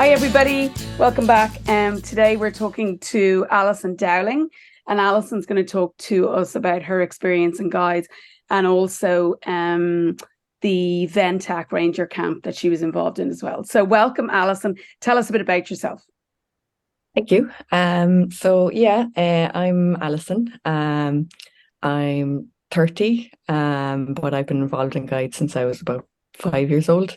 Hi, everybody. Welcome back. Today we're talking to Alison Dowling, and Alison's going to talk to us about her experience and guides, and also the Ventact Ranger camp that she was involved in as well. So welcome, Alison. Tell us a bit about yourself. Thank you. I'm Alison. I'm 30, but I've been involved in guides since I was about 5 years old.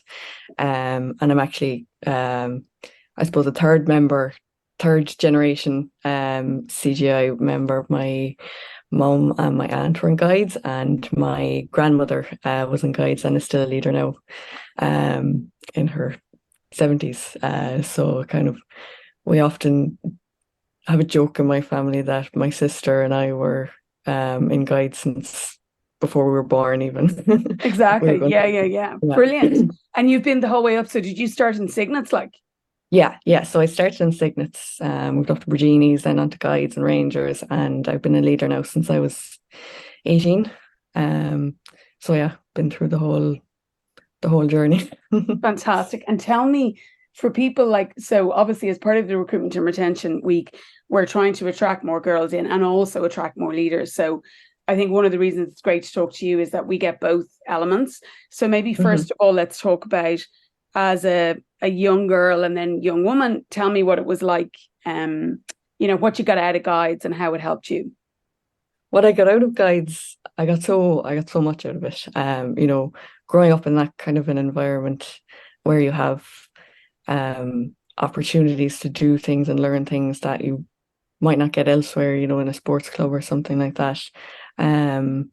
And I'm actually, I suppose, a third generation CGI member. My mum and my aunt were in guides, and my grandmother was in guides and is still a leader now, in her 70s. So kind of, we often have a joke in my family that my sister and I were in guides since before we were born, even. We were Exactly. going, Yeah. Brilliant. And you've been the whole way up. So did you start in Signets like? yeah. So I started in Signets, moved up to Virginies, then onto guides and rangers, and I've been a leader now since I was 18. So yeah, been through the whole journey. Fantastic. And tell me, for people like, so obviously as part of the recruitment and retention week, we're trying to attract more girls in and also attract more leaders. So I think one of the reasons it's great to talk to you is that we get both elements. So maybe first of all, let's talk about, as a young girl and then young woman, tell me what it was like, what you got out of guides and how it helped you. What I got out of guides, I got so much out of it. Growing up in that kind of an environment where you have opportunities to do things and learn things that you might not get elsewhere, in a sports club or something like that. Um,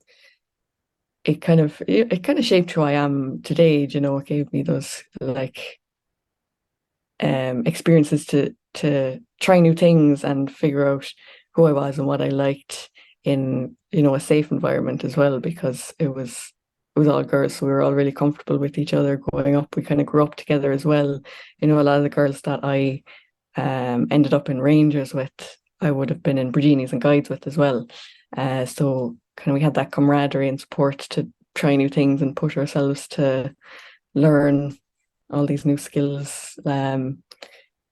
it kind of shaped who I am today. It gave me those like experiences to try new things and figure out who I was and what I liked in a safe environment as well, because it was all girls, so we were all really comfortable with each other growing up. We kind of grew up together as well. A lot of the girls that I ended up in Rangers with, I would have been in Virginies and guides with as well. So kind of we had that camaraderie and support to try new things and push ourselves to learn all these new skills, outdoor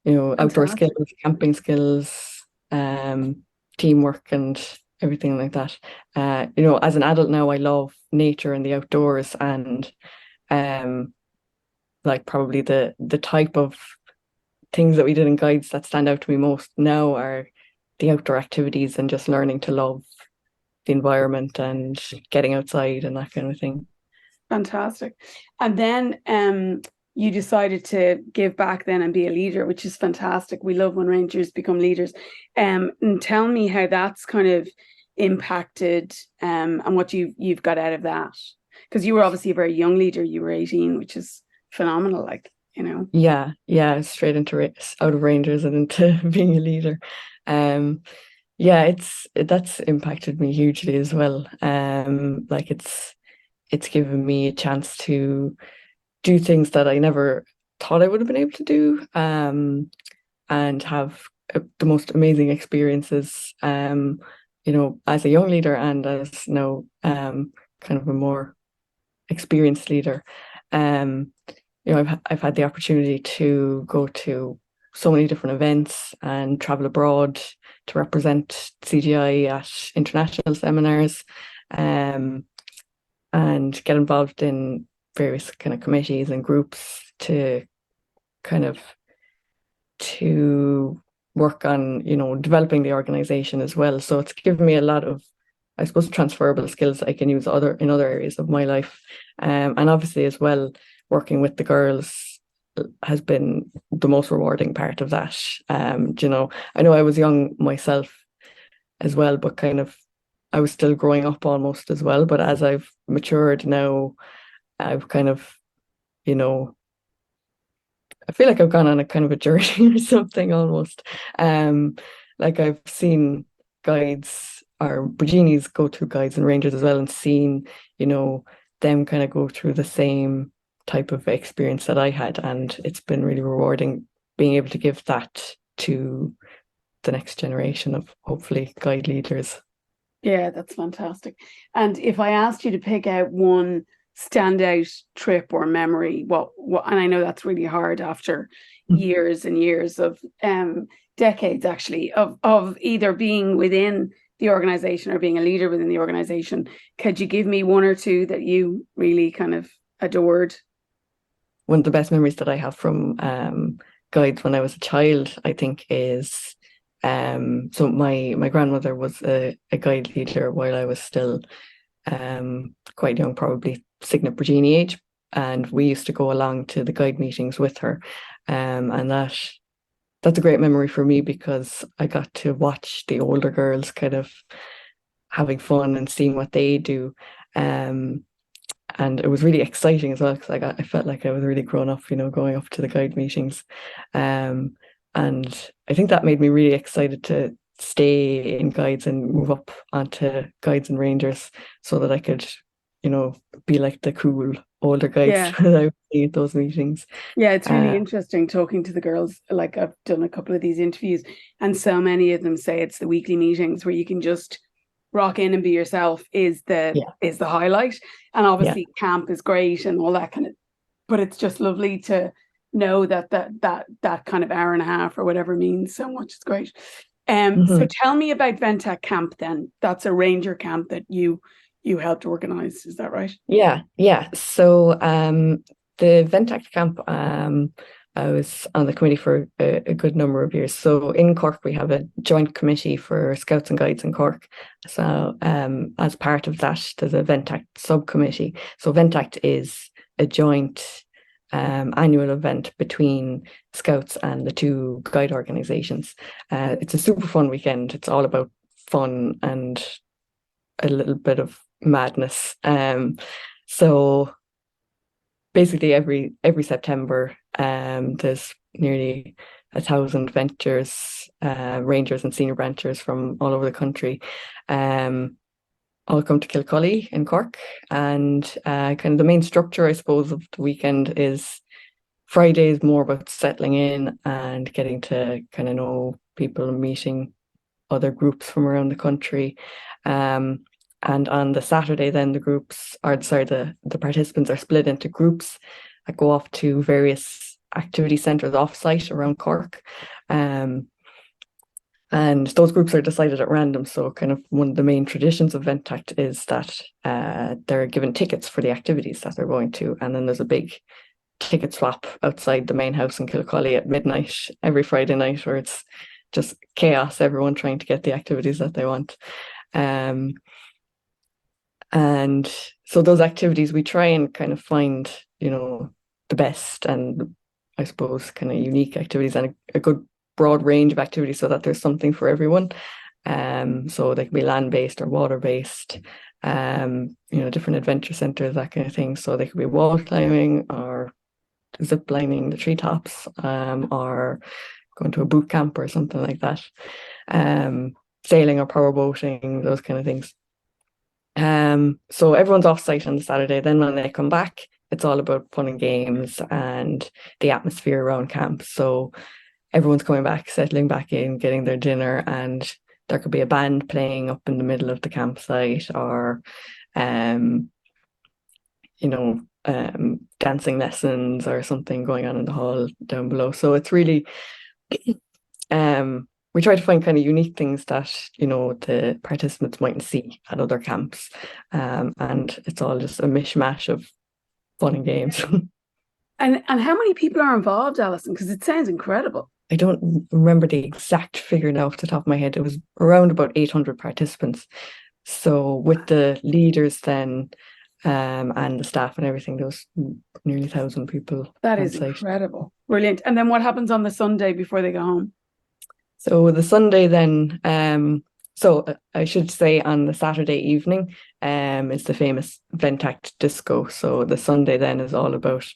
Fantastic. skills, camping skills, teamwork and everything like that. As an adult now, I love nature and the outdoors, and like probably the type of things that we did in guides that stand out to me most now are the outdoor activities and just learning to love the environment and getting outside and that kind of thing. Fantastic. And then you decided to give back then and be a leader, which is fantastic. We love when Rangers become leaders. And tell me how that's kind of impacted and what you've got out of that. Because you were obviously a very young leader. You were 18, which is phenomenal, Yeah, straight into out of Rangers and into being a leader. Um, yeah, that's impacted me hugely as well. Like it's given me a chance to do things that I never thought I would have been able to do, and have the most amazing experiences, as a young leader and as now kind of a more experienced leader. Um, I've had the opportunity to go to so many different events and travel abroad to represent CGI at international seminars, um, and get involved in various kind of committees and groups kind of to work on, developing the organization as well. So it's given me a lot of, I suppose, transferable skills that I can use in other areas of my life. And obviously as well, working with the girls has been the most rewarding part of that. I know I was young myself as well, but kind of I was still growing up almost as well. But as I've matured now, I've kind of, you know, I feel like I've gone on a kind of a journey or something almost. Um, like I've seen guides or Virginies go through guides and rangers as well, and seen, them kind of go through the same type of experience that I had. And it's been really rewarding being able to give that to the next generation of hopefully guide leaders. Yeah, that's fantastic. And if I asked you to pick out one standout trip or memory? What and I know that's really hard after years and years of decades actually of either being within the organization or being a leader within the organization. Could you give me one or two that you really kind of adored? One of the best memories that I have from guides when I was a child, I think, is so my grandmother was a guide leader while I was still quite young, probably Signet Virginia age, and we used to go along to the guide meetings with her, and that's a great memory for me because I got to watch the older girls kind of having fun and seeing what they do. And it was really exciting as well because I felt like I was really grown up, going up to the guide meetings. And I think that made me really excited to stay in guides and move up onto guides and rangers so that I could, be like the cool older guides that I would see at those meetings. Yeah, it's really interesting talking to the girls. Like, I've done a couple of these interviews, and so many of them say it's the weekly meetings where you can just rock in and be yourself is the highlight. And obviously camp is great and all that kind of, but it's just lovely to know that kind of hour and a half or whatever means so much. It's great. So tell me about Ventact camp then. That's a ranger camp that you helped organize, is that right? Yeah. So the Ventact camp, I was on the committee for a good number of years. So in Cork, we have a joint committee for Scouts and Guides in Cork. So as part of that, there's a Ventact subcommittee. So Ventact is a joint annual event between Scouts and the two guide organisations. It's a super fun weekend. It's all about fun and a little bit of madness. So basically every September, there's nearly 1,000 ventures, rangers and senior branchers from all over the country, all come to Kilcully in Cork. And kind of the main structure, I suppose, of the weekend is Friday is more about settling in and getting to kind of know people and meeting other groups from around the country. And on the Saturday, then the participants are split into groups that go off to various activity centres off-site around Cork. And those groups are decided at random. So kind of one of the main traditions of Ventact is that they're given tickets for the activities that they're going to. And then there's a big ticket swap outside the main house in Kilcully at midnight every Friday night, where it's just chaos, everyone trying to get the activities that they want. And so those activities, we try and kind of find, the best and I suppose kind of unique activities and a good broad range of activities so that there's something for everyone. So they can be land-based or water-based, different adventure centres, that kind of thing. So they could be wall climbing or zip lining the treetops, or going to a boot camp or something like that. Sailing or power boating, those kind of things. So everyone's off site on the Saturday. Then when they come back, it's all about fun and games and the atmosphere around camp. So everyone's coming back, settling back in, getting their dinner, and there could be a band playing up in the middle of the campsite, or dancing lessons or something going on in the hall down below. So it's really we try to find kind of unique things that, the participants mightn't see at other camps. And it's all just a mishmash of fun and games. And how many people are involved, Alison? Because it sounds incredible. I don't remember the exact figure now off the top of my head. It was around about 800 participants. So with the leaders then, and the staff and everything, there was nearly 1,000 people. That is incredible. Brilliant. And then what happens on the Sunday before they go home? So the Sunday then, so I should say on the Saturday evening is the famous Ventact disco. So the Sunday then is all about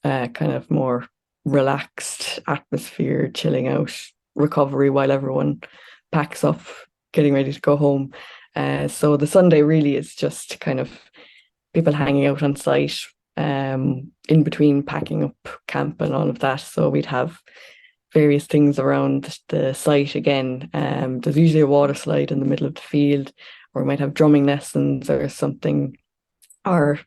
kind of more relaxed atmosphere, chilling out, recovery while everyone packs up, getting ready to go home. So the Sunday really is just kind of people hanging out on site, in between packing up camp and all of that. So we'd have various things around the site again. There's usually a water slide in the middle of the field, or we might have drumming lessons or something, or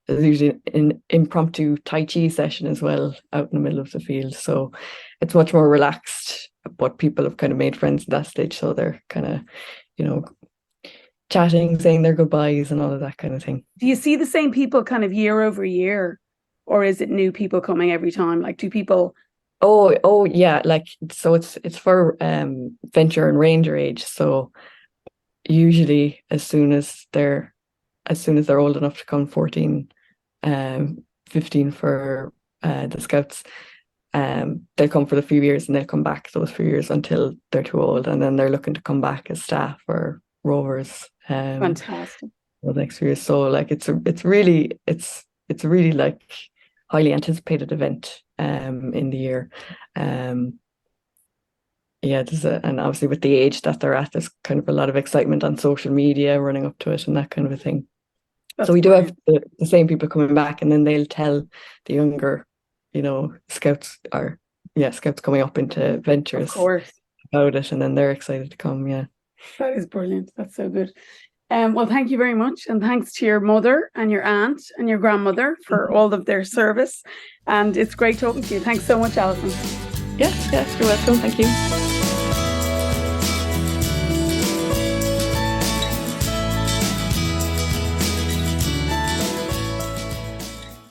there's usually an impromptu Tai Chi session as well out in the middle of the field. So it's much more relaxed, but people have kind of made friends at that stage. So they're kind of, chatting, saying their goodbyes and all of that kind of thing. Do you see the same people kind of year over year? Or is it new people coming every time? Like, do people... Oh yeah, like, so it's for venture and ranger age. So usually as soon as they're old enough to come 14, 15 for the scouts, they'll come for the few years and they'll come back those few years until they're too old, and then they're looking to come back as staff or rovers. Fantastic. The next few years. So like it's really like highly anticipated event in the year. Yeah, and obviously with the age that they're at, there's kind of a lot of excitement on social media running up to it and that kind of a thing. So we do have the same people coming back, and then they'll tell the younger, scouts coming up into ventures about it, and then they're excited to come. Yeah, that is brilliant. That's so good. Well, thank you very much, and thanks to your mother and your aunt and your grandmother for all of their service. And it's great talking to you. Thanks so much, Alison. Yeah, you're welcome. Thank you.